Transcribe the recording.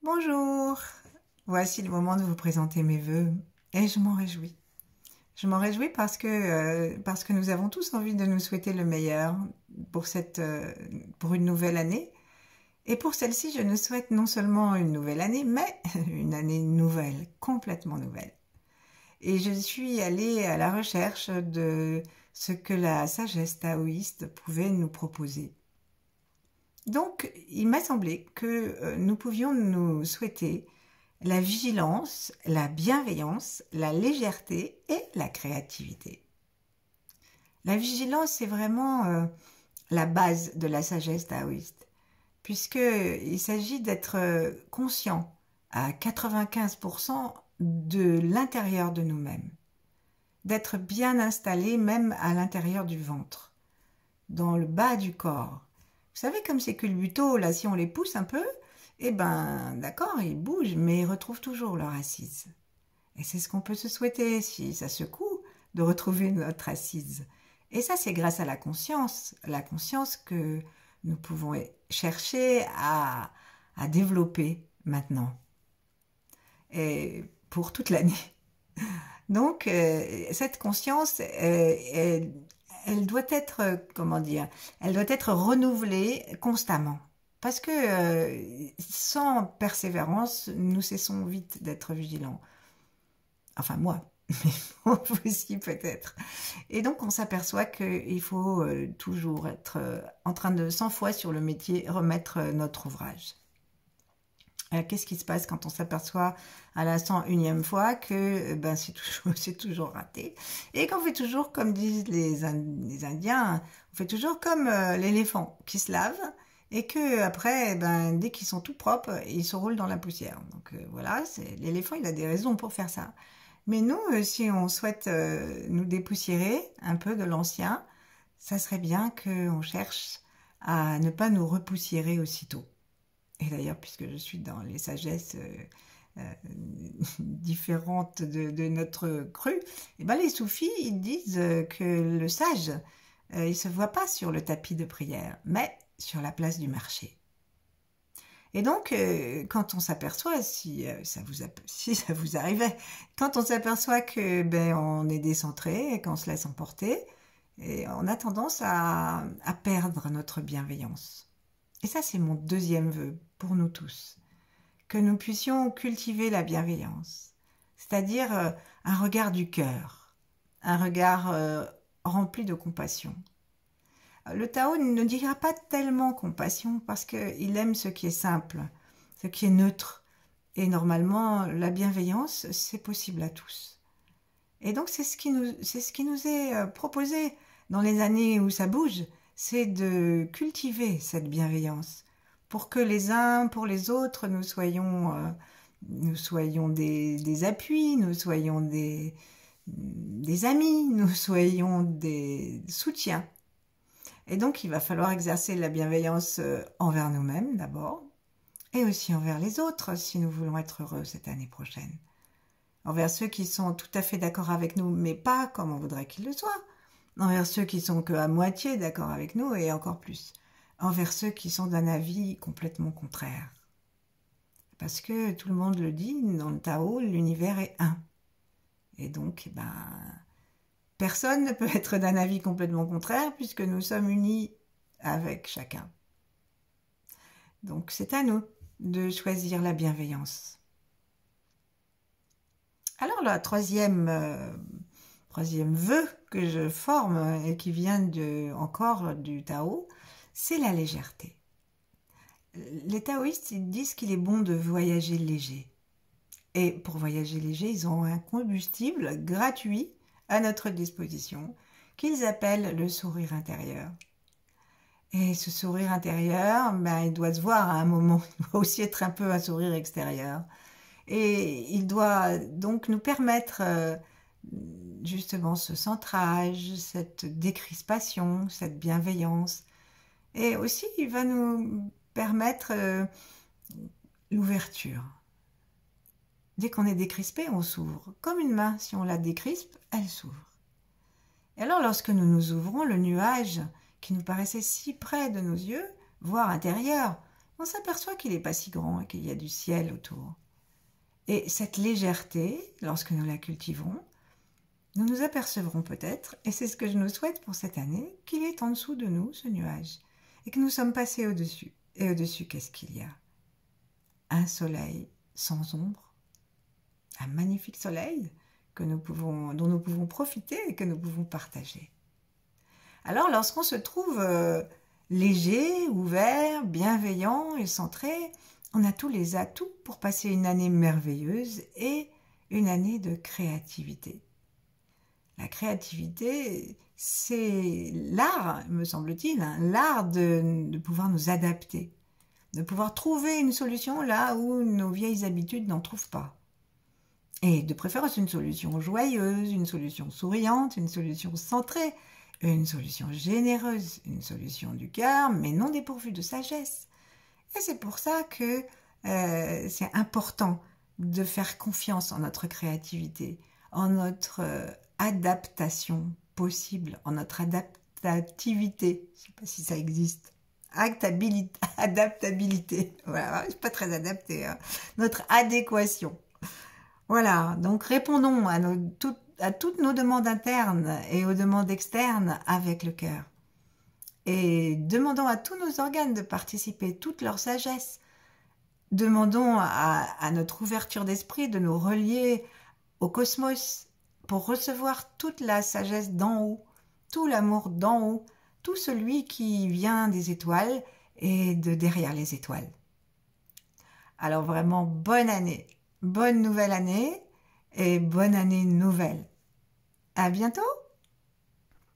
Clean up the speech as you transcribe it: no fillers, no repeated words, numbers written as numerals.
Bonjour, voici le moment de vous présenter mes vœux et je m'en réjouis. Je m'en réjouis parce que nous avons tous envie de nous souhaiter le meilleur pour une nouvelle année. Et pour celle-ci, je nous souhaite non seulement une nouvelle année, mais une année nouvelle, complètement nouvelle. Et je suis allée à la recherche de ce que la sagesse taoïste pouvait nous proposer. Donc, il m'a semblé que nous pouvions nous souhaiter la vigilance, la bienveillance, la légèreté et la créativité. La vigilance, c'est vraiment la base de la sagesse taoïste, puisqu'il s'agit d'être conscient à 95% de l'intérieur de nous-mêmes, d'être bien installé même à l'intérieur du ventre, dans le bas du corps. Vous savez, comme ces culbutos, là, si on les pousse un peu, eh ben, d'accord, ils bougent, mais ils retrouvent toujours leur assise. Et c'est ce qu'on peut se souhaiter, si ça secoue, de retrouver notre assise. Et ça, c'est grâce à la conscience que nous pouvons chercher à développer maintenant, et pour toute l'année. Donc, cette conscience, elle doit être, comment dire, elle doit être renouvelée constamment. Parce que sans persévérance, nous cessons vite d'être vigilants. Enfin, moi, mais vous aussi peut-être. Et donc, on s'aperçoit qu'il faut toujours être en train de 100 fois sur le métier, remettre notre ouvrage. Qu'est-ce qui se passe quand on s'aperçoit à la 101e fois que c'est toujours raté et qu'on fait toujours, comme disent les Indiens, on fait toujours comme l'éléphant qui se lave et que après, dès qu'ils sont tout propres, ils se roulent dans la poussière. Donc voilà, l'éléphant, il a des raisons pour faire ça. Mais nous, si on souhaite nous dépoussiérer un peu de l'ancien, ça serait bien qu'on cherche à ne pas nous repoussiérer aussitôt. Et d'ailleurs, puisque je suis dans les sagesses différentes de notre cru, les soufis, ils disent que le sage, il ne se voit pas sur le tapis de prière, mais sur la place du marché. Et donc, quand on s'aperçoit, si ça vous arrivait, quand on s'aperçoit que on est décentré et qu'on se laisse emporter, et on a tendance à perdre notre bienveillance. Et ça, c'est mon deuxième vœu pour nous tous, que nous puissions cultiver la bienveillance, c'est-à-dire un regard du cœur, un regard rempli de compassion. Le Tao ne dira pas tellement compassion parce qu'il aime ce qui est simple, ce qui est neutre. Et normalement, la bienveillance, c'est possible à tous. Et donc, c'est ce qui nous est proposé dans les années où ça bouge, c'est de cultiver cette bienveillance pour que les uns pour les autres, nous soyons des appuis, nous soyons des amis, nous soyons des soutiens. Et donc, il va falloir exercer la bienveillance envers nous-mêmes d'abord, et aussi envers les autres si nous voulons être heureux cette année prochaine. Envers ceux qui sont tout à fait d'accord avec nous, mais pas comme on voudrait qu'ils le soient. Envers ceux qui sont qu'à moitié d'accord avec nous et encore plus. Envers ceux qui sont d'un avis complètement contraire. Parce que tout le monde le dit, dans le Tao, l'univers est un. Et donc, personne ne peut être d'un avis complètement contraire puisque nous sommes unis avec chacun. Donc, c'est à nous de choisir la bienveillance. Alors, le troisième vœu que je forme et qui vient encore du Tao, c'est la légèreté. Les taoïstes, ils disent qu'il est bon de voyager léger. Et pour voyager léger, ils ont un combustible gratuit à notre disposition qu'ils appellent le sourire intérieur. Et ce sourire intérieur, il doit se voir à un moment. Il doit aussi être un peu un sourire extérieur. Et il doit donc nous permettre justement ce centrage, cette décrispation, cette bienveillance. Et aussi, il va nous permettre l'ouverture. Dès qu'on est décrispé, on s'ouvre. Comme une main, si on la décrispe, elle s'ouvre. Et alors, lorsque nous nous ouvrons, le nuage qui nous paraissait si près de nos yeux, voire intérieur, on s'aperçoit qu'il n'est pas si grand et qu'il y a du ciel autour. Et cette légèreté, lorsque nous la cultivons, nous nous apercevrons peut-être, et c'est ce que je nous souhaite pour cette année, qu'il est en dessous de nous, ce nuage, et que nous sommes passés au-dessus. Et au-dessus, qu'est-ce qu'il y a? Un soleil sans ombre, un magnifique soleil dont nous pouvons profiter et que nous pouvons partager. Alors, lorsqu'on se trouve léger, ouvert, bienveillant et centré, on a tous les atouts pour passer une année merveilleuse et une année de créativité. La créativité, c'est l'art, me semble-t-il, hein, l'art de pouvoir nous adapter, de pouvoir trouver une solution là où nos vieilles habitudes n'en trouvent pas. Et de préférence une solution joyeuse, une solution souriante, une solution centrée, une solution généreuse, une solution du cœur, mais non dépourvue de sagesse. Et c'est pour ça que c'est important de faire confiance en notre créativité, en notre adaptation possible, en notre adaptativité. Je ne sais pas si ça existe. Adaptabilité. Voilà, je suis pas très adaptée. Hein. Notre adéquation. Voilà, donc répondons à toutes nos demandes internes et aux demandes externes avec le cœur. Et demandons à tous nos organes de participer, toute leur sagesse. Demandons à notre ouverture d'esprit de nous relier au cosmos pour recevoir toute la sagesse d'en haut, tout l'amour d'en haut, tout celui qui vient des étoiles et de derrière les étoiles. Alors vraiment, bonne année, bonne nouvelle année et bonne année nouvelle. À bientôt!